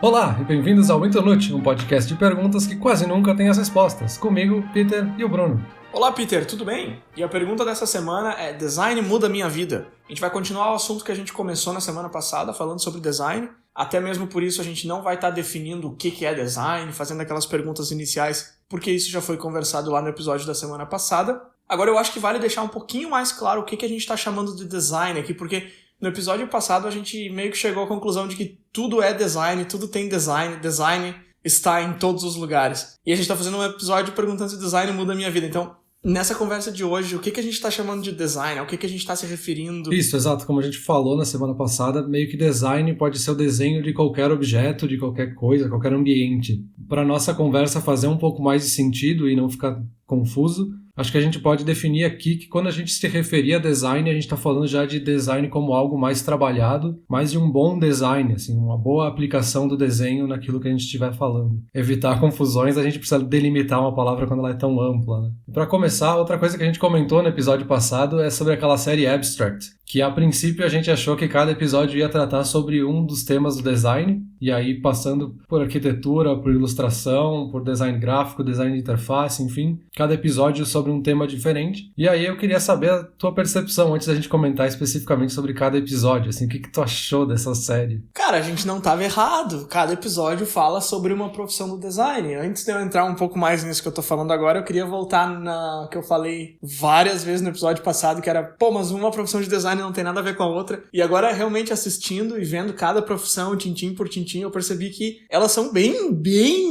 Olá e bem-vindos ao Intonute, um podcast de perguntas que quase nunca tem as respostas. Comigo, Peter e o Bruno. Olá, Peter, tudo bem? E a pergunta dessa semana é: design muda minha vida? A gente vai continuar o assunto que a gente começou na semana passada, falando sobre design. Até mesmo por isso a gente não vai estar definindo o que é design, fazendo aquelas perguntas iniciais, porque isso já foi conversado lá no episódio da semana passada. Agora eu acho que vale deixar um pouquinho mais claro o que a gente está chamando de design aqui, porque no episódio passado a gente meio que chegou à conclusão de que tudo é design, tudo tem design, design está em todos os lugares. E a gente está fazendo um episódio perguntando se design muda a minha vida. Então, nessa conversa de hoje, o que a gente está chamando de design? Ao que a gente está se referindo? Isso, exato. Como a gente falou na semana passada, meio que design pode ser o desenho de qualquer objeto, de qualquer coisa, qualquer ambiente. Para nossa conversa fazer um pouco mais de sentido e não ficar confuso, acho que a gente pode definir aqui que quando a gente se referir a design, a gente está falando já de design como algo mais trabalhado, mais de um bom design, assim, uma boa aplicação do desenho naquilo que a gente estiver falando. Evitar confusões, a gente precisa delimitar uma palavra quando ela é tão ampla, né? Para começar, outra coisa que a gente comentou no episódio passado é sobre aquela série Abstract, que a princípio a gente achou que cada episódio ia tratar sobre um dos temas do design, e aí passando por arquitetura, por ilustração, por design gráfico, design de interface, enfim, cada episódio sobre um tema diferente. E aí eu queria saber a tua percepção antes da gente comentar especificamente sobre cada episódio, assim, o que tu achou dessa série? Cara, a gente não estava errado. Cada episódio fala sobre uma profissão do design. Antes de eu entrar um pouco mais nisso que eu tô falando agora, eu queria voltar na que eu falei várias vezes no episódio passado, que era, mas uma profissão de design não tem nada a ver com a outra. E agora, realmente assistindo e vendo cada profissão, tintim por tintim, eu percebi que elas são bem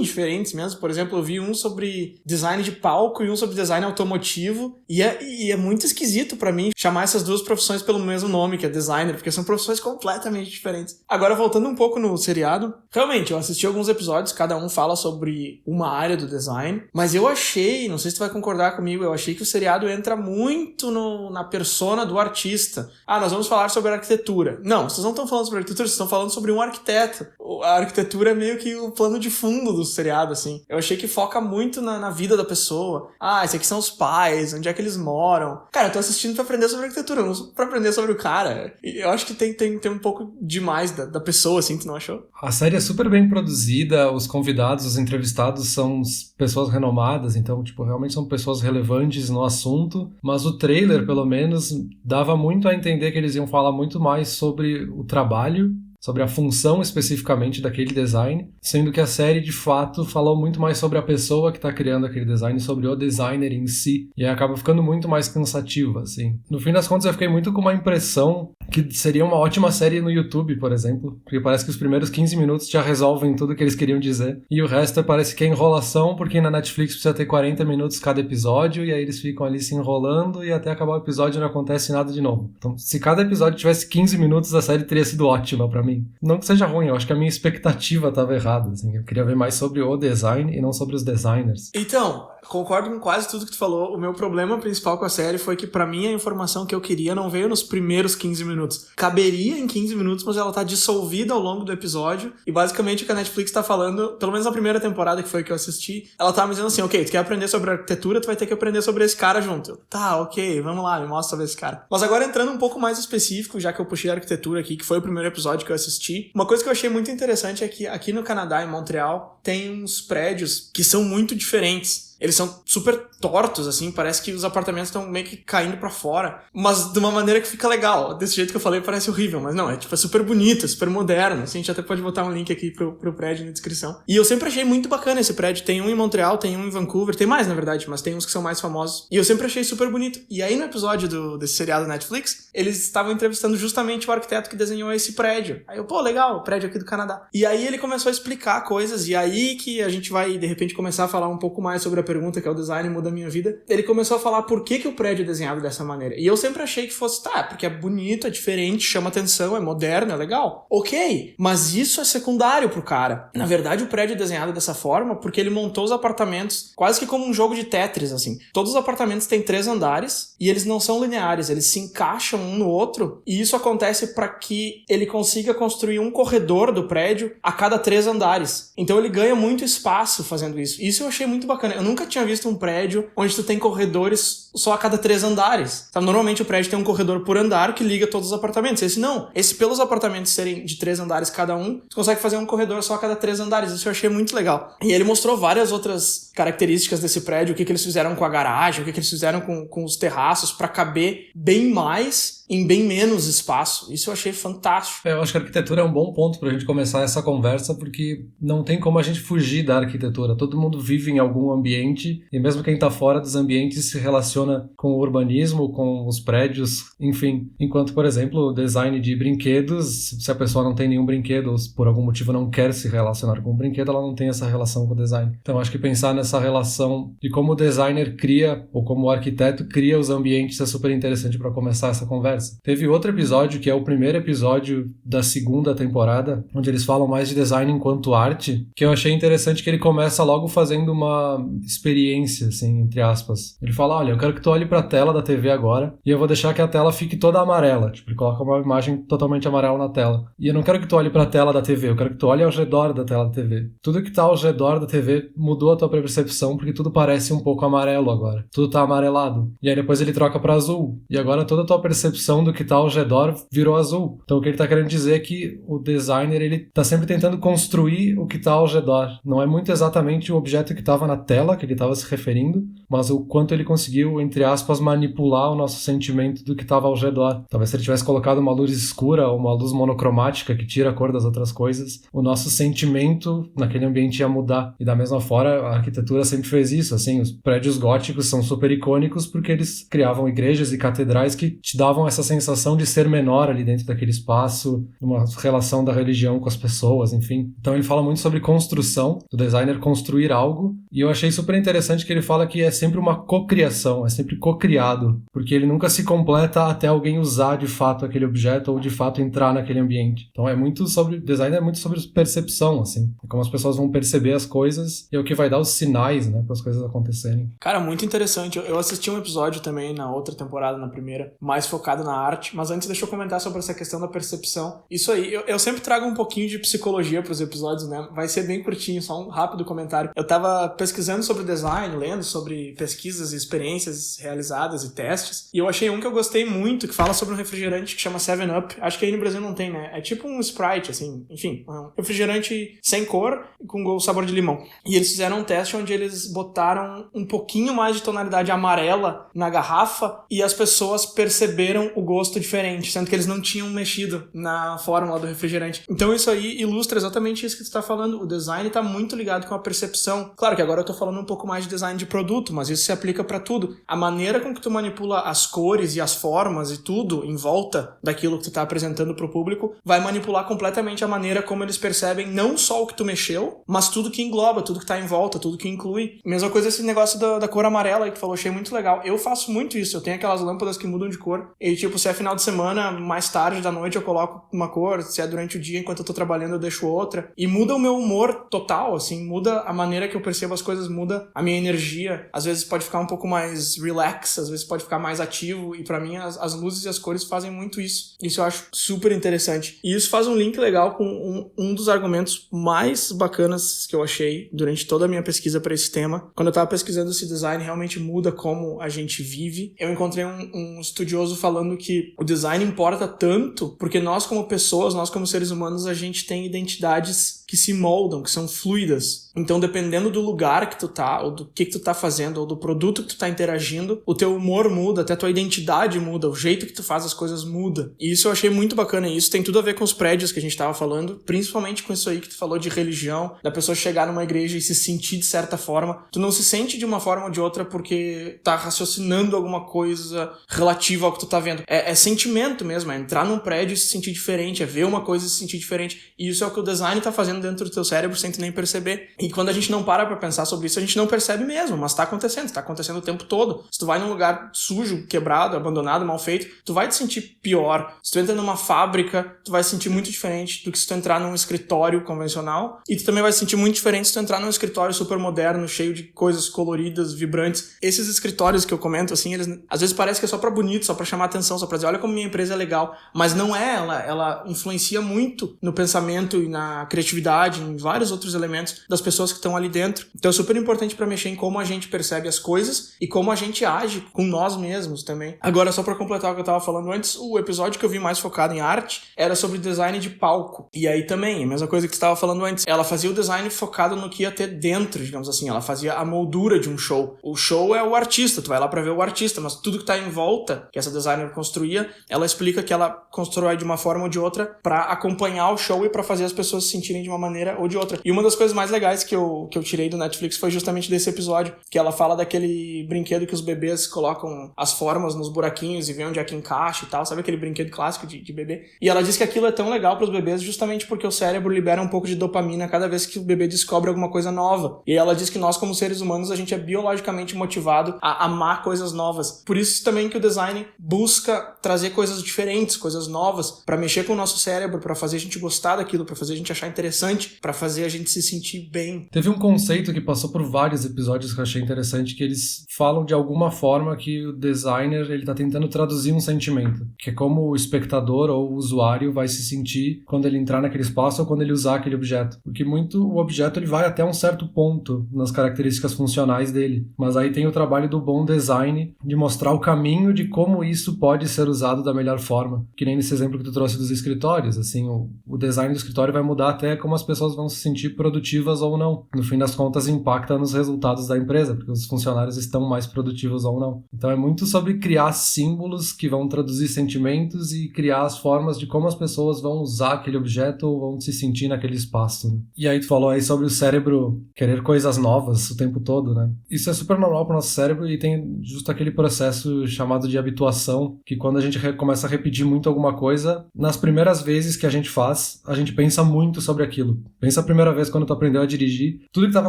diferentes mesmo. Por exemplo, eu vi um sobre design de palco e um sobre design automotivo. E é muito esquisito pra mim chamar essas duas profissões pelo mesmo nome, que é designer, porque são profissões completamente diferentes. Agora, voltando um pouco no seriado, realmente, eu assisti alguns episódios, cada um fala sobre uma área do design, mas eu achei, não sei se tu vai concordar comigo, eu achei que o seriado entra muito na persona do artista. Nós vamos falar sobre arquitetura. Não, vocês não estão falando sobre arquitetura, vocês estão falando sobre um arquiteto. A arquitetura é meio que o plano de fundo do seriado, assim. Eu achei que foca muito na vida da pessoa. Esses aqui são os pais, onde é que eles moram. Cara, eu tô assistindo pra aprender sobre arquitetura, não pra aprender sobre o cara. E eu acho que tem um pouco demais da pessoa, assim, tu não achou? A série é super bem produzida, os convidados, os entrevistados são pessoas renomadas, então, realmente são pessoas relevantes no assunto, mas o trailer, pelo menos, dava muito a entender que eles iam falar muito mais sobre o trabalho, sobre a função especificamente daquele design, sendo que a série, de fato, falou muito mais sobre a pessoa que está criando aquele design, sobre o designer em si, e aí acaba ficando muito mais cansativa, assim. No fim das contas, eu fiquei muito com uma impressão que seria uma ótima série no YouTube, por exemplo, porque parece que os primeiros 15 minutos já resolvem tudo o que eles queriam dizer, e o resto parece que é enrolação, porque na Netflix precisa ter 40 minutos cada episódio, e aí eles ficam ali se enrolando, e até acabar o episódio não acontece nada de novo. Então, se cada episódio tivesse 15 minutos, a série teria sido ótima pra mim. Não que seja ruim, eu acho que a minha expectativa estava errada, assim. Eu queria ver mais sobre o design e não sobre os designers. Então, concordo com quase tudo que tu falou. O meu problema principal com a série foi que, pra mim, a informação que eu queria não veio nos primeiros 15 minutos. Caberia em 15 minutos, mas ela tá dissolvida ao longo do episódio. E, basicamente, o que a Netflix tá falando, pelo menos na primeira temporada, que foi que eu assisti, ela tava me dizendo assim, ok, tu quer aprender sobre arquitetura, tu vai ter que aprender sobre esse cara junto. Tá, ok, vamos lá, me mostra sobre esse cara. Mas agora, entrando um pouco mais específico, já que eu puxei a arquitetura aqui, que foi o primeiro episódio que eu assisti, uma coisa que eu achei muito interessante é que aqui no Canadá, em Montreal, tem uns prédios que são muito diferentes. Eles são super tortos, assim, parece que os apartamentos estão meio que caindo pra fora, mas de uma maneira que fica legal. Desse jeito que eu falei parece horrível, mas não, é super bonito, super moderno, assim, a gente até pode botar um link aqui pro prédio na descrição. E eu sempre achei muito bacana esse prédio, tem um em Montreal, tem um em Vancouver, tem mais na verdade, mas tem uns que são mais famosos, e eu sempre achei super bonito. E aí no episódio desse seriado Netflix, eles estavam entrevistando justamente o arquiteto que desenhou esse prédio. Aí eu, legal, o prédio aqui do Canadá. E aí ele começou a explicar coisas, e aí que a gente vai, de repente, começar a falar um pouco mais sobre a pergunta que é o design muda a minha vida. Ele começou a falar por que o prédio é desenhado dessa maneira. E eu sempre achei que fosse, porque é bonito, é diferente, chama atenção, é moderno, é legal. Ok, mas isso é secundário pro cara. Na verdade, o prédio é desenhado dessa forma porque ele montou os apartamentos quase que como um jogo de Tetris, assim. Todos os apartamentos têm 3 andares e eles não são lineares, eles se encaixam um no outro, e isso acontece para que ele consiga construir um corredor do prédio a cada 3 andares. Então ele ganha muito espaço fazendo isso. Isso eu achei muito bacana. Eu nunca tinha visto um prédio onde tu tem corredores só a cada 3 andares. Tá? Normalmente o prédio tem um corredor por andar que liga todos os apartamentos. Esse não. Esse, pelos apartamentos serem de 3 andares cada um, você consegue fazer um corredor só a cada 3 andares. Isso eu achei muito legal. E ele mostrou várias outras características desse prédio, o que eles fizeram com a garagem, o que eles fizeram com os terraços para caber bem mais em bem menos espaço. Isso eu achei fantástico. Eu acho que a arquitetura é um bom ponto pra gente começar essa conversa, porque não tem como a gente fugir da arquitetura. Todo mundo vive em algum ambiente, e mesmo quem tá fora dos ambientes se relaciona com o urbanismo, com os prédios, enfim. Enquanto, por exemplo, o design de brinquedos, se a pessoa não tem nenhum brinquedo, ou por algum motivo não quer se relacionar com o brinquedo, ela não tem essa relação com o design. Então acho que pensar nessa relação de como o designer cria, ou como o arquiteto cria os ambientes, é super interessante para começar essa conversa. Teve outro episódio, que é o primeiro episódio da segunda temporada, onde eles falam mais de design enquanto arte, que eu achei interessante que ele começa logo fazendo uma experiência, assim, entre aspas. Ele fala, olha, eu quero que tu olhe pra tela da TV agora, e eu vou deixar que a tela fique toda amarela. Tipo, ele coloca uma imagem totalmente amarela na tela. E eu não quero que tu olhe pra tela da TV, eu quero que tu olhe ao redor da tela da TV. Tudo que tá ao redor da TV mudou a tua percepção, porque tudo parece um pouco amarelo agora. Tudo tá amarelado. E aí depois ele troca pra azul. E agora toda a tua percepção do que tá ao redor virou azul. Então o que ele tá querendo dizer é que o designer, ele tá sempre tentando construir o que tá ao redor. Não é muito exatamente o objeto que tava na tela, que ele tava se referindo, mas o quanto ele conseguiu, entre aspas, manipular o nosso sentimento do que tava ao redor. Talvez se ele tivesse colocado uma luz escura ou uma luz monocromática que tira a cor das outras coisas, o nosso sentimento naquele ambiente ia mudar. E da mesma forma, a arquitetura sempre fez isso. Assim, os prédios góticos são super icônicos porque eles criavam igrejas e catedrais que te davam essa sensação de ser menor ali dentro daquele espaço, uma relação da religião com as pessoas, enfim. Então ele fala muito sobre construção, do designer construir algo, e eu achei super interessante que ele fala que é sempre uma cocriação, é sempre cocriado, porque ele nunca se completa até alguém usar de fato aquele objeto ou de fato entrar naquele ambiente. Então é muito sobre, design é muito sobre percepção, assim, é como as pessoas vão perceber as coisas e é o que vai dar os sinais, né, para as coisas acontecerem. Cara, muito interessante. Eu assisti um episódio também na outra temporada, na primeira, mais focado na arte, mas antes deixa eu comentar sobre essa questão da percepção. Isso aí, eu sempre trago um pouquinho de psicologia pros episódios, né? Vai ser bem curtinho, só um rápido comentário. Eu tava pesquisando sobre design, lendo sobre pesquisas e experiências realizadas e testes, e eu achei um que eu gostei muito, que fala sobre um refrigerante que chama 7-Up. Acho que aí no Brasil não tem, né? É tipo um Sprite, assim, enfim, um refrigerante sem cor, com sabor de limão. E eles fizeram um teste onde eles botaram um pouquinho mais de tonalidade amarela na garrafa e as pessoas perceberam o gosto diferente, sendo que eles não tinham mexido na fórmula do refrigerante. Então isso aí ilustra exatamente isso que tu tá falando. O design tá muito ligado com a percepção. Claro que agora eu tô falando um pouco mais de design de produto, mas isso se aplica pra tudo. A maneira com que tu manipula as cores e as formas e tudo em volta daquilo que tu tá apresentando pro público vai manipular completamente a maneira como eles percebem não só o que tu mexeu, mas tudo que engloba, tudo que tá em volta, tudo que inclui. Mesma coisa esse negócio da cor amarela aí que tu falou, achei muito legal. Eu faço muito isso, eu tenho aquelas lâmpadas que mudam de cor e tipo, se é final de semana, mais tarde da noite eu coloco uma cor, se é durante o dia enquanto eu tô trabalhando eu deixo outra, e muda o meu humor total, assim, muda a maneira que eu percebo as coisas, muda a minha energia, às vezes pode ficar um pouco mais relax, às vezes pode ficar mais ativo, e pra mim as luzes e as cores fazem muito isso eu acho super interessante, e isso faz um link legal com um dos argumentos mais bacanas que eu achei durante toda a minha pesquisa pra esse tema. Quando eu tava pesquisando se design realmente muda como a gente vive, eu encontrei um estudioso falando que o design importa tanto porque nós como pessoas, nós como seres humanos, a gente tem identidades que se moldam, que são fluidas. Então, dependendo do lugar que tu tá, ou do que tu tá fazendo, ou do produto que tu tá interagindo, o teu humor muda, até a tua identidade muda, o jeito que tu faz as coisas muda. E isso eu achei muito bacana, e isso tem tudo a ver com os prédios que a gente tava falando, principalmente com isso aí que tu falou de religião, da pessoa chegar numa igreja e se sentir de certa forma. Tu não se sente de uma forma ou de outra porque tá raciocinando alguma coisa relativa ao que tu tá vendo. É sentimento mesmo, é entrar num prédio e se sentir diferente, é ver uma coisa e se sentir diferente. E isso é o que o design tá fazendo dentro do teu cérebro sem tu nem perceber. E quando a gente não para pra pensar sobre isso, a gente não percebe mesmo, mas tá acontecendo o tempo todo. Se tu vai num lugar sujo, quebrado, abandonado, mal feito, tu vai te sentir pior. Se tu entra numa fábrica, tu vai se sentir muito diferente do que se tu entrar num escritório convencional, e tu também vai se sentir muito diferente se tu entrar num escritório super moderno, cheio de coisas coloridas, vibrantes. Esses escritórios que eu comento, assim, eles às vezes parece que é só pra bonito, só pra chamar atenção, só pra dizer, olha como minha empresa é legal, mas não é, ela influencia muito no pensamento e na criatividade criatividade, em vários outros elementos das pessoas que estão ali dentro. Então é super importante para mexer em como a gente percebe as coisas e como a gente age com nós mesmos também. Agora, só para completar o que eu tava falando antes, o episódio que eu vi mais focado em arte era sobre design de palco. E aí também, a mesma coisa que você tava falando antes, ela fazia o design focado no que ia ter dentro, digamos assim, ela fazia a moldura de um show. O show é o artista, tu vai lá pra ver o artista, mas tudo que tá em volta, que essa designer construía, ela explica que ela constrói de uma forma ou de outra pra acompanhar o show e pra fazer as pessoas se sentirem de uma maneira ou de outra. E uma das coisas mais legais que eu tirei do Netflix foi justamente desse episódio, que ela fala daquele brinquedo que os bebês colocam as formas nos buraquinhos e vê onde é que encaixa e tal, sabe aquele brinquedo clássico de bebê? E ela diz que aquilo é tão legal pros bebês justamente porque o cérebro libera um pouco de dopamina cada vez que o bebê descobre alguma coisa nova. E ela diz que nós, como seres humanos, a gente é biologicamente motivado a amar coisas novas. Por isso também que o design busca trazer coisas diferentes, coisas novas, pra mexer com o nosso cérebro, pra fazer a gente gostar daquilo, pra fazer a gente achar interessante, pra fazer a gente se sentir bem. Teve um conceito que passou por vários episódios que eu achei interessante, que eles falam de alguma forma que o designer ele tá tentando traduzir um sentimento, que é como o espectador ou o usuário vai se sentir quando ele entrar naquele espaço ou quando ele usar aquele objeto. Porque muito o objeto ele vai até um certo ponto nas características funcionais dele, mas aí tem o trabalho do bom design de mostrar o caminho de como isso pode ser usado da melhor forma. Que nem nesse exemplo que tu trouxe dos escritórios, assim, o design do escritório vai mudar até como as pessoas vão se sentir produtivas ou não. No fim das contas, impacta nos resultados da empresa, porque os funcionários estão mais produtivos ou não. Então é muito sobre criar símbolos que vão traduzir sentimentos e criar as formas de como as pessoas vão usar aquele objeto ou vão se sentir naquele espaço, né? E aí tu falou aí sobre o cérebro querer coisas novas o tempo todo, né? Isso é super normal pro nosso cérebro e tem justo aquele processo chamado de habituação, que quando a gente começa a repetir muito alguma coisa, nas primeiras vezes que a gente faz, a gente pensa muito sobre aquilo. Pensa a primeira vez quando tu aprendeu a dirigir, tudo que estava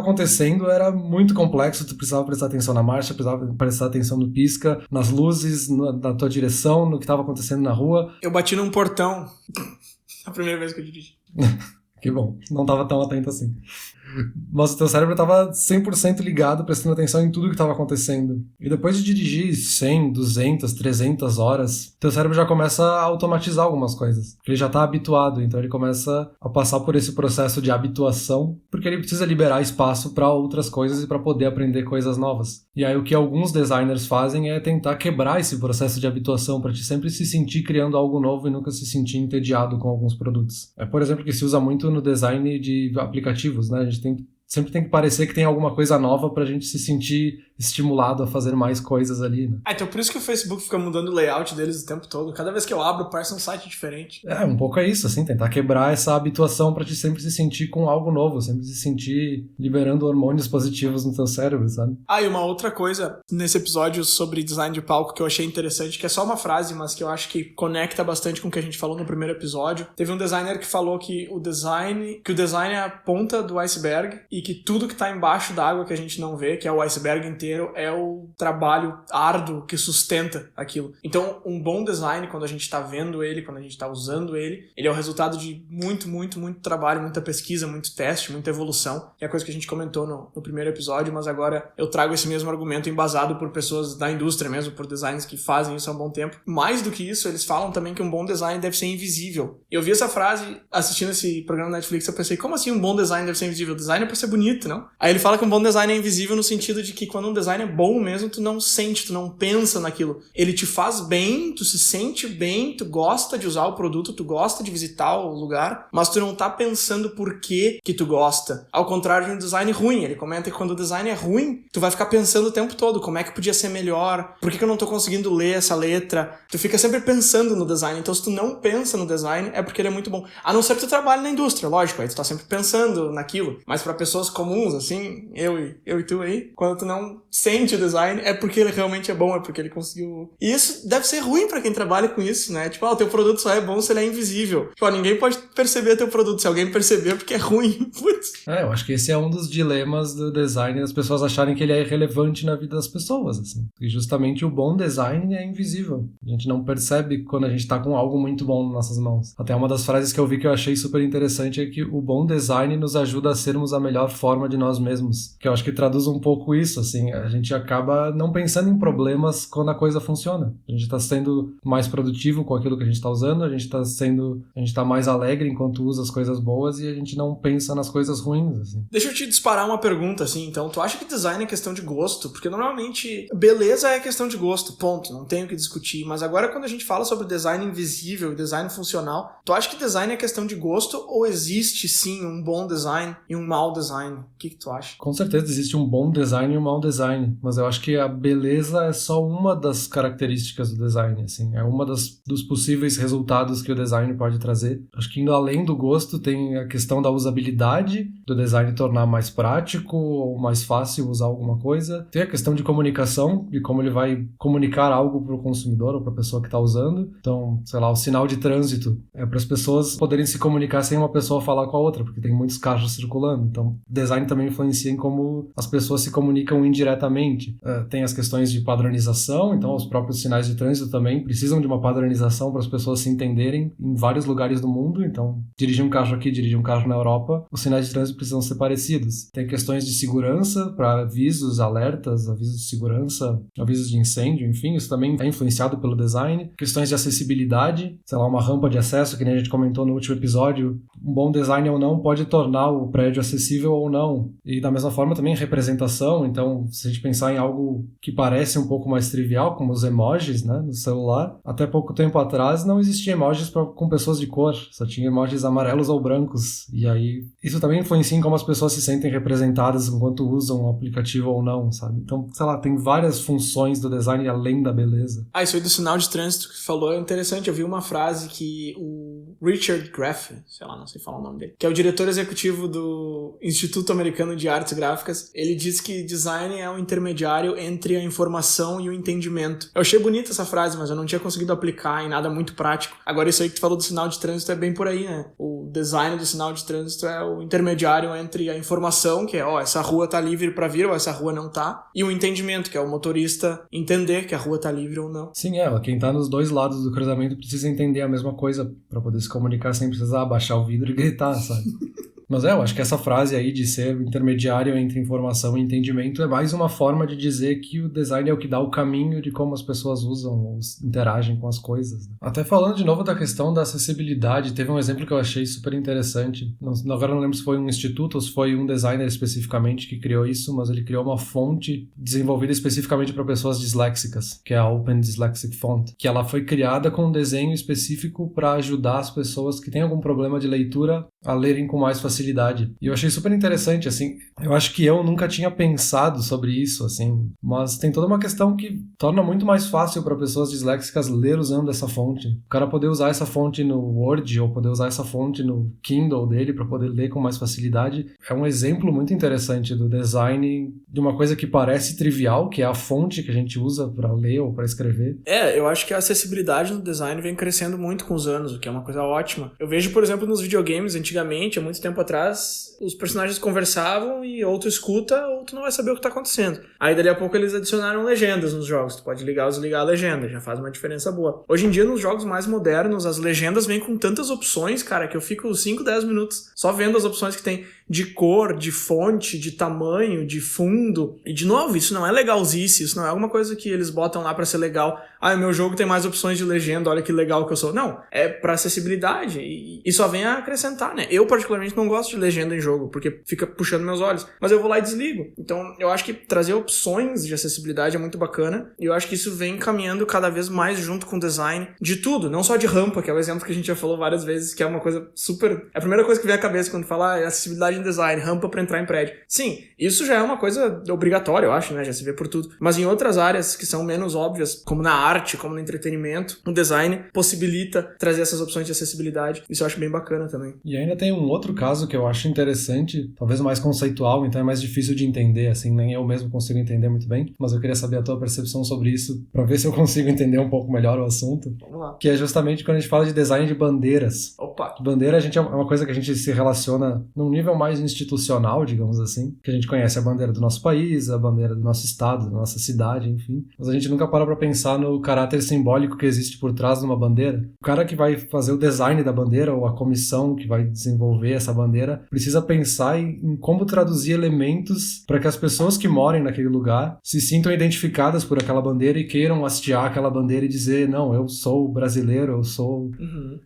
acontecendo era muito complexo, tu precisava prestar atenção na marcha, precisava prestar atenção no pisca, nas luzes, na tua direção, no que estava acontecendo na rua. Eu bati num portão a primeira vez que eu dirigi. Que bom, não estava tão atento assim. Mas o teu cérebro estava 100% ligado, prestando atenção em tudo que estava acontecendo. E depois de dirigir 100, 200, 300 horas, teu cérebro já começa a automatizar algumas coisas. Porque ele já está habituado, então ele começa a passar por esse processo de habituação, porque ele precisa liberar espaço para outras coisas e para poder aprender coisas novas. E aí o que alguns designers fazem é tentar quebrar esse processo de habituação, para te sempre se sentir criando algo novo e nunca se sentir entediado com alguns produtos. É, por exemplo, que se usa muito no design de aplicativos, né? A gente sempre tem que parecer que tem alguma coisa nova pra gente se sentir estimulado a fazer mais coisas ali, né? Então por isso que o Facebook fica mudando o layout deles o tempo todo. Cada vez que eu abro, parece um site diferente. É, um pouco é isso, assim, tentar quebrar essa habituação pra te sempre se sentir com algo novo, sempre se sentir liberando hormônios positivos no teu cérebro, sabe? E uma outra coisa nesse episódio sobre design de palco que eu achei interessante, que é só uma frase, mas que eu acho que conecta bastante com o que a gente falou no primeiro episódio. Teve um designer que falou que o design é a ponta do iceberg e que tudo que tá embaixo da água que a gente não vê, que é o iceberg inteiro, é o trabalho árduo que sustenta aquilo. Então, um bom design, quando a gente tá vendo ele, quando a gente tá usando ele é o resultado de muito, muito, muito trabalho, muita pesquisa, muito teste, muita evolução. É a coisa que a gente comentou no primeiro episódio, mas agora eu trago esse mesmo argumento embasado por pessoas da indústria mesmo, por designers que fazem isso há um bom tempo. Mais do que isso, eles falam também que um bom design deve ser invisível. Eu vi essa frase assistindo esse programa na Netflix, eu pensei, como assim um bom design deve ser invisível? O design é pra ser bonito, não? Aí ele fala que um bom design é invisível no sentido de que quando um design é bom mesmo, tu não sente, tu não pensa naquilo. Ele te faz bem, tu se sente bem, tu gosta de usar o produto, tu gosta de visitar o lugar, mas tu não tá pensando por que tu gosta. Ao contrário de um design ruim. Ele comenta que quando o design é ruim, tu vai ficar pensando o tempo todo, como é que podia ser melhor? Por que eu não tô conseguindo ler essa letra? Tu fica sempre pensando no design. Então se tu não pensa no design, é porque ele é muito bom. A não ser que tu trabalhe na indústria, lógico, aí tu tá sempre pensando naquilo. Mas pra pessoas comuns, assim, eu e tu aí, quando tu não sente o design, é porque ele realmente é bom, é porque ele conseguiu... E isso deve ser ruim pra quem trabalha com isso, né? Tipo, o teu produto só é bom se ele é invisível. Tipo, ninguém pode perceber teu produto. Se alguém perceber, é porque é ruim. Putz. Eu acho que esse é um dos dilemas do design, as pessoas acharem que ele é irrelevante na vida das pessoas, assim. E justamente o bom design é invisível. A gente não percebe quando a gente tá com algo muito bom nas nossas mãos. Até uma das frases que eu vi que eu achei super interessante é que o bom design nos ajuda a sermos a melhor melhor forma de nós mesmos. Que eu acho que traduz um pouco isso, assim, a gente acaba não pensando em problemas quando a coisa funciona. A gente está sendo mais produtivo com aquilo que a gente está usando, a gente tá mais alegre enquanto usa as coisas boas e a gente não pensa nas coisas ruins, assim. Deixa eu te disparar uma pergunta, assim, então. Tu acha que design é questão de gosto? Porque normalmente beleza é questão de gosto, ponto. Não tenho o que discutir. Mas agora quando a gente fala sobre design invisível e design funcional, tu acha que design é questão de gosto ou existe sim um bom design e um mau design? O que tu acha? Com certeza existe um bom design e um mau design, mas eu acho que a beleza é só uma das características do design, assim. É uma dos possíveis resultados que o design pode trazer. Acho que indo além do gosto tem a questão da usabilidade, do design tornar mais prático ou mais fácil usar alguma coisa. Tem a questão de comunicação, de como ele vai comunicar algo para o consumidor ou para a pessoa que está usando. Então, sei lá, o sinal de trânsito é para as pessoas poderem se comunicar sem uma pessoa falar com a outra, porque tem muitos carros circulando. Então, design também influencia em como as pessoas se comunicam indiretamente. Tem as questões de padronização, então os próprios sinais de trânsito também precisam de uma padronização para as pessoas se entenderem em vários lugares do mundo. Então, dirigir um carro aqui, dirigir um carro na Europa, os sinais de trânsito precisam ser parecidos. Tem questões de segurança para avisos, alertas, avisos de segurança, avisos de incêndio, enfim, isso também é influenciado pelo design. Questões de acessibilidade, sei lá, uma rampa de acesso, que nem a gente comentou no último episódio, um bom design ou não pode tornar o prédio acessível ou não. E da mesma forma também representação, então se a gente pensar em algo que parece um pouco mais trivial, como os emojis, né, no celular, até pouco tempo atrás não existia emojis com pessoas de cor, só tinha emojis amarelos ou brancos, e aí isso também influencia em como as pessoas se sentem representadas enquanto usam o aplicativo ou não, sabe? Então, sei lá, tem várias funções do design além da beleza. Isso aí do sinal de trânsito que você falou é interessante. Eu vi uma frase que o Richard Graff, sei lá, não sei falar o nome dele, que é o diretor executivo do Instituto Americano de Artes Gráficas, ele diz que design é um intermediário entre a informação e o entendimento. Eu achei bonita essa frase, mas eu não tinha conseguido aplicar em nada muito prático. Agora, isso aí que tu falou do sinal de trânsito é bem por aí, né? O design do sinal de trânsito é o intermediário entre a informação, que é, essa rua tá livre pra vir ou essa rua não tá, e o entendimento, que é o motorista entender que a rua tá livre ou não. Sim, quem tá nos dois lados do cruzamento precisa entender a mesma coisa pra poder se comunicar sem precisar abaixar o vidro e gritar, sabe? Mas eu acho que essa frase aí de ser intermediário entre informação e entendimento é mais uma forma de dizer que o design é o que dá o caminho de como as pessoas usam ou interagem com as coisas, né? Até falando de novo da questão da acessibilidade, teve um exemplo que eu achei super interessante. Agora não lembro se foi um instituto ou se foi um designer especificamente que criou isso, mas ele criou uma fonte desenvolvida especificamente para pessoas disléxicas, que é a Open Dyslexic Font, que ela foi criada com um desenho específico para ajudar as pessoas que têm algum problema de leitura a lerem com mais facilidade. E eu achei super interessante, assim, eu acho que eu nunca tinha pensado sobre isso, assim, mas tem toda uma questão que torna muito mais fácil para pessoas disléxicas ler usando essa fonte. O cara poder usar essa fonte no Word ou poder usar essa fonte no Kindle dele para poder ler com mais facilidade é um exemplo muito interessante do design de uma coisa que parece trivial, que é a fonte que a gente usa para ler ou para escrever. Eu acho que a acessibilidade no design vem crescendo muito com os anos, o que é uma coisa ótima. Eu vejo, por exemplo, nos videogames, antigamente, há muito tempo atrás, os personagens conversavam e ou tu escuta ou tu não vai saber o que tá acontecendo. Aí dali a pouco eles adicionaram legendas nos jogos. Tu pode ligar ou desligar a legenda, já faz uma diferença boa. Hoje em dia, nos jogos mais modernos, as legendas vêm com tantas opções, cara, que eu fico 5, 10 minutos só vendo as opções que tem de cor, de fonte, de tamanho, de fundo. E de novo, isso não é legalzice, isso não é alguma coisa que eles botam lá pra ser legal. O meu jogo tem mais opções de legenda, olha que legal que eu sou. Não, é pra acessibilidade e só vem a acrescentar, né? Eu particularmente não gosto de legenda em jogo, porque fica puxando meus olhos, mas eu vou lá e desligo. Então eu acho que trazer opções de acessibilidade é muito bacana, e eu acho que isso vem caminhando cada vez mais junto com o design de tudo, não só de rampa, que é o exemplo que a gente já falou várias vezes, que é uma coisa super... É a primeira coisa que vem à cabeça quando fala acessibilidade em design, rampa pra entrar em prédio. Sim, isso já é uma coisa obrigatória, eu acho, né? Já se vê por tudo. Mas em outras áreas que são menos óbvias, como na arte, como no entretenimento, o design possibilita trazer essas opções de acessibilidade. Isso eu acho bem bacana também. E ainda tem um outro caso que eu acho interessante, talvez mais conceitual, então é mais difícil de entender, assim, nem eu mesmo consigo entender muito bem, mas eu queria saber a tua percepção sobre isso, pra ver se eu consigo entender um pouco melhor o assunto. Vamos lá. Que é justamente quando a gente fala de design de bandeiras. Opa! Bandeira, é uma coisa que a gente se relaciona num nível mais institucional, digamos assim, que a gente conhece a bandeira do nosso país, a bandeira do nosso estado, da nossa cidade, enfim. Mas a gente nunca para pra pensar no caráter simbólico que existe por trás de uma bandeira. O cara que vai fazer o design da bandeira ou a comissão que vai desenvolver essa bandeira precisa pensar em como traduzir elementos para que as pessoas que morem naquele lugar se sintam identificadas por aquela bandeira e queiram hastear aquela bandeira e dizer, não, eu sou brasileiro, eu sou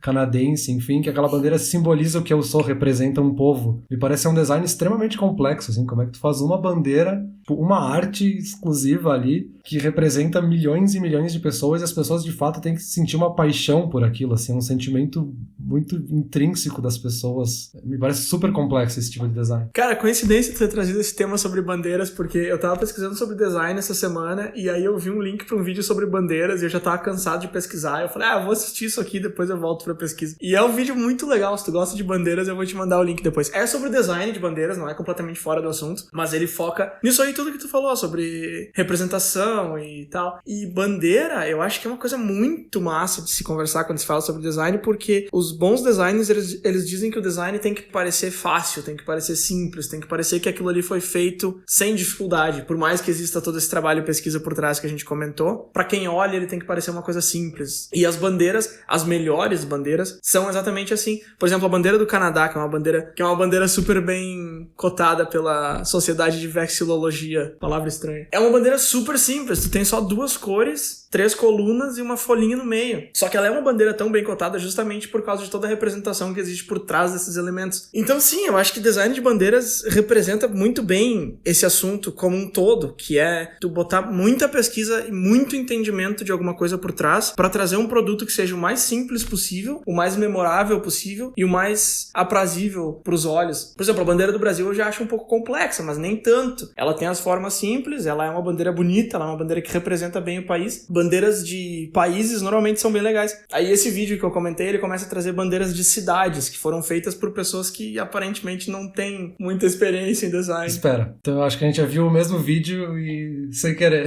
canadense, enfim, que aquela bandeira simboliza o que eu sou, representa um povo. Me parece um design extremamente complexo, assim, como é que tu faz uma bandeira, uma arte exclusiva ali, que representa milhões e milhões de pessoas, e as pessoas de fato têm que sentir uma paixão por aquilo, assim, um sentimento muito intrínseco das pessoas. Me parece super complexo esse tipo de design. Cara, coincidência ter trazido esse tema sobre bandeiras, porque eu tava pesquisando sobre design essa semana, e aí eu vi um link pra um vídeo sobre bandeiras, e eu já tava cansado de pesquisar, eu falei, eu vou assistir isso aqui, depois eu volto pra pesquisa. E é um vídeo muito legal, se tu gosta de bandeiras, eu vou te mandar o link depois. É sobre design de bandeiras, não é completamente fora do assunto, mas ele foca nisso aí tudo que tu falou, sobre representação e tal. E bandeira, eu acho que é uma coisa muito massa de se conversar quando se fala sobre design, porque os bons designers, eles dizem que o design tem que parecer fácil, tem que parecer simples, tem que parecer que aquilo ali foi feito sem dificuldade, por mais que exista todo esse trabalho e pesquisa por trás que a gente comentou. Pra quem olha, ele tem que parecer uma coisa simples. E as bandeiras, as melhores bandeiras, são exatamente assim. Por exemplo, a bandeira do Canadá, que é uma bandeira super bem cotada pela Sociedade de Vexilologia, palavra estranha. É uma bandeira super simples, tu tem só 2 cores, 3 colunas e uma folhinha no meio. Só que ela é uma bandeira tão bem cotada justamente por causa de toda a representação que existe por trás desses elementos. Então sim, eu acho que design de bandeiras representa muito bem esse assunto como um todo, que é tu botar muita pesquisa e muito entendimento de alguma coisa por trás para trazer um produto que seja o mais simples possível, o mais memorável possível e o mais aprazível pros olhos. Por exemplo, a bandeira do Brasil eu já acho um pouco complexa, mas nem tanto. Ela tem as formas simples, ela é uma bandeira bonita, ela é uma bandeira que representa bem o país. Bandeiras de países normalmente são bem legais. Aí esse vídeo que eu comentei, ele começa a trazer bandeiras de cidades, que foram feitas por pessoas que aparentemente não têm muita experiência em design. Espera, então eu acho que a gente já viu o mesmo vídeo e sem querer.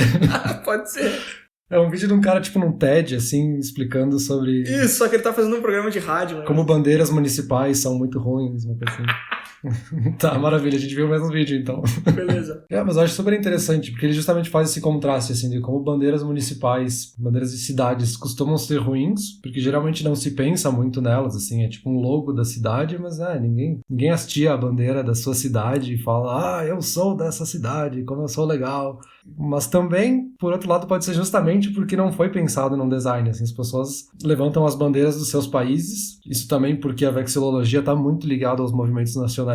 Pode ser. É um vídeo de um cara, tipo, num TED, assim, explicando sobre... Isso, só que ele tá fazendo um programa de rádio, né? Como bandeiras municipais são muito ruins, uma coisa assim. Tá, maravilha, a gente viu o mesmo vídeo, então. Beleza. Mas eu acho super interessante, porque ele justamente faz esse contraste, assim, de como bandeiras municipais, bandeiras de cidades costumam ser ruins, porque geralmente não se pensa muito nelas, assim, é tipo um logo da cidade, mas ninguém hastia a bandeira da sua cidade e fala, eu sou dessa cidade, como eu sou legal. Mas também, por outro lado, pode ser justamente porque não foi pensado num design, assim, as pessoas levantam as bandeiras dos seus países, isso também porque a vexilologia está muito ligada aos movimentos nacionalistas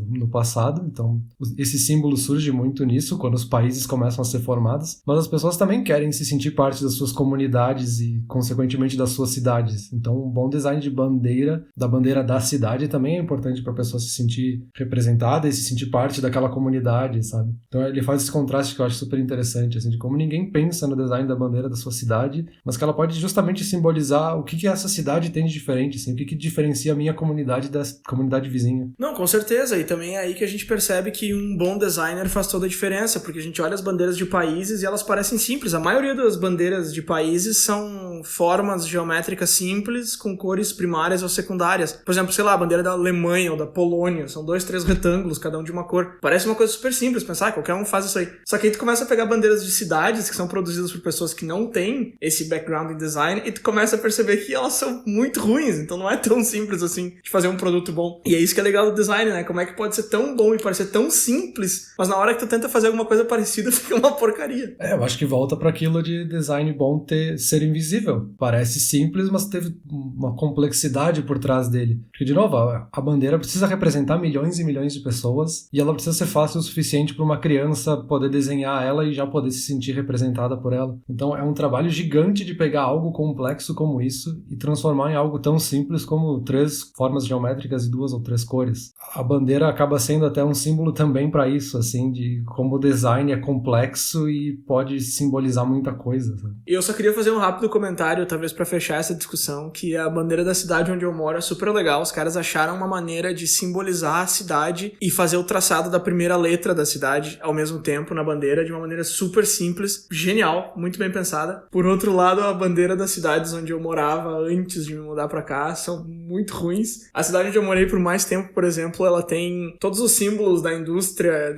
no passado, então esse símbolo surge muito nisso, quando os países começam a ser formados, mas as pessoas também querem se sentir parte das suas comunidades e, consequentemente, das suas cidades, então um bom design de bandeira, da bandeira da cidade, também é importante para a pessoa se sentir representada e se sentir parte daquela comunidade, sabe? Então ele faz esse contraste que eu acho super interessante, assim, de como ninguém pensa no design da bandeira da sua cidade, mas que ela pode justamente simbolizar o que essa cidade tem de diferente, assim, o que diferencia a minha comunidade da comunidade vizinha. Não, com certeza, e também é aí que a gente percebe que um bom designer faz toda a diferença, porque a gente olha as bandeiras de países e elas parecem simples. A maioria das bandeiras de países são formas geométricas simples com cores primárias ou secundárias. Por exemplo, sei lá, a bandeira da Alemanha ou da Polônia, são 2, 3 retângulos, cada um de uma cor. Parece uma coisa super simples, pensar, qualquer um faz isso aí. Só que aí tu começa a pegar bandeiras de cidades que são produzidas por pessoas que não têm esse background em design e tu começa a perceber que elas são muito ruins, então não é tão simples assim de fazer um produto bom. E é isso que é legal do design, né? Como é que pode ser tão bom e parecer tão simples, mas na hora que tu tenta fazer alguma coisa parecida fica uma porcaria. Eu acho que volta para aquilo de design bom ser invisível. Parece simples, mas teve uma complexidade por trás dele. Porque, de novo, a bandeira precisa representar milhões e milhões de pessoas e ela precisa ser fácil o suficiente para uma criança poder desenhar ela e já poder se sentir representada por ela. Então é um trabalho gigante de pegar algo complexo como isso e transformar em algo tão simples como 3 formas geométricas e 2 ou 3 cores. A bandeira acaba sendo até um símbolo também para isso, assim, de como o design é complexo e pode simbolizar muita coisa, sabe? E eu só queria fazer um rápido comentário, talvez para fechar essa discussão, que a bandeira da cidade onde eu moro é super legal. Os caras acharam uma maneira de simbolizar a cidade e fazer o traçado da primeira letra da cidade ao mesmo tempo na bandeira de uma maneira super simples simples, genial, muito bem pensada. Por outro lado, a bandeira das cidades onde eu morava antes de me mudar pra cá são muito ruins. A cidade onde eu morei por mais tempo, por exemplo, ela tem todos os símbolos da indústria,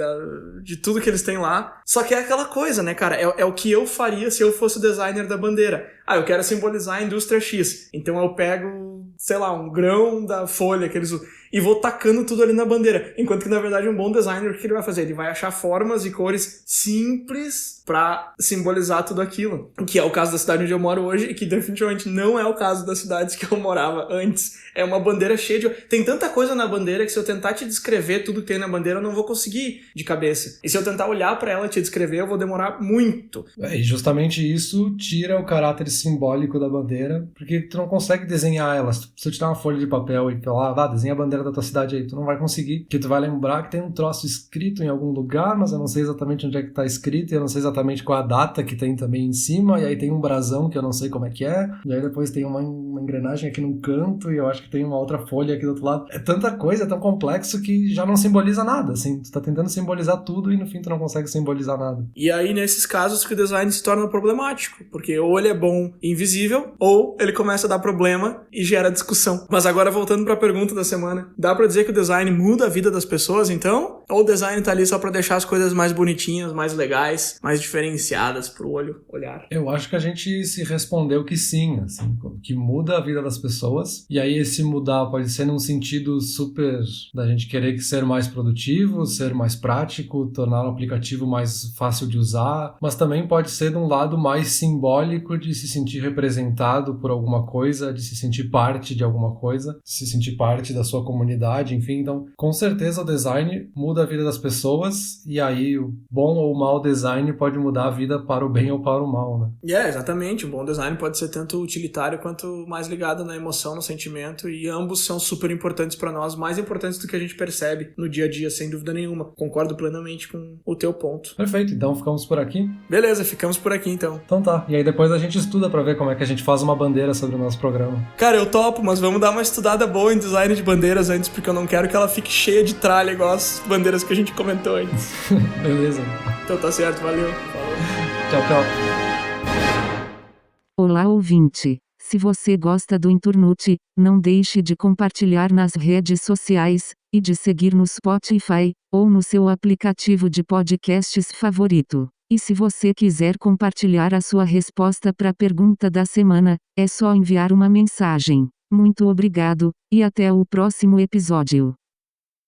de tudo que eles têm lá. Só que é aquela coisa, né, cara? É o que eu faria se eu fosse o designer da bandeira. Eu quero simbolizar a indústria X. Então eu pego, sei lá, um grão da folha que eles usam e vou tacando tudo ali na bandeira. Enquanto que, na verdade, um bom designer, o que ele vai fazer? Ele vai achar formas e cores simples pra simbolizar tudo aquilo. Que é o caso da cidade onde eu moro hoje e que definitivamente não é o caso das cidades que eu morava antes. É uma bandeira cheia de... Tem tanta coisa na bandeira que se eu tentar te descrever tudo que tem na bandeira, eu não vou conseguir de cabeça. E se eu tentar olhar pra ela e te descrever, eu vou demorar muito. E justamente isso tira o caráter simbólico da bandeira, porque tu não consegue desenhar ela. Se eu te dar uma folha de papel e falar, desenha a bandeira da tua cidade aí, tu não vai conseguir, porque tu vai lembrar que tem um troço escrito em algum lugar, mas eu não sei exatamente onde é que tá escrito, e eu não sei exatamente qual a data que tem também em cima, e aí tem um brasão que eu não sei como é que é, e aí depois tem uma engrenagem aqui num canto, e eu acho que tem uma outra folha aqui do outro lado. É tanta coisa, é tão complexo que já não simboliza nada, assim, tu tá tentando simbolizar tudo e no fim tu não consegue simbolizar nada. E aí, nesses casos, que o design se torna problemático, porque ou ele é bom e invisível, ou ele começa a dar problema e gera discussão. Mas agora, voltando pra pergunta da semana, dá pra dizer que o design muda a vida das pessoas, então? Ou o design tá ali só pra deixar as coisas mais bonitinhas, mais legais, mais diferenciadas pro olho olhar? Eu acho que a gente se respondeu que sim, assim, que muda a vida das pessoas, e aí esse mudar pode ser num sentido super da gente querer ser mais produtivo, ser mais prático, tornar o aplicativo mais fácil de usar, mas também pode ser de um lado mais simbólico de se sentir representado por alguma coisa, de se sentir parte de alguma coisa, de se sentir parte da sua comunidade, enfim. Então, com certeza o design muda a vida das pessoas, e aí o bom ou o mau design pode mudar a vida para o bem ou para o mal, né? Exatamente. O bom design pode ser tanto utilitário quanto mais ligado na emoção, no sentimento, e ambos são super importantes para nós, mais importantes do que a gente percebe no dia a dia, sem dúvida nenhuma. Concordo plenamente com o teu ponto. Perfeito, então ficamos por aqui? Beleza, ficamos por aqui então. Então tá, e aí depois a gente estuda pra ver como é que a gente faz uma bandeira sobre o nosso programa. Cara, eu topo, mas vamos dar uma estudada boa em design de bandeiras antes, porque eu não quero que ela fique cheia de tralha igual as bandeiras que a gente comentou antes. Beleza. Então tá certo, valeu. Falou. Tchau, tchau. Olá, ouvinte. Se você gosta do Inturnute, não deixe de compartilhar nas redes sociais e de seguir no Spotify ou no seu aplicativo de podcasts favorito. E se você quiser compartilhar a sua resposta para a pergunta da semana, é só enviar uma mensagem. Muito obrigado, e até o próximo episódio.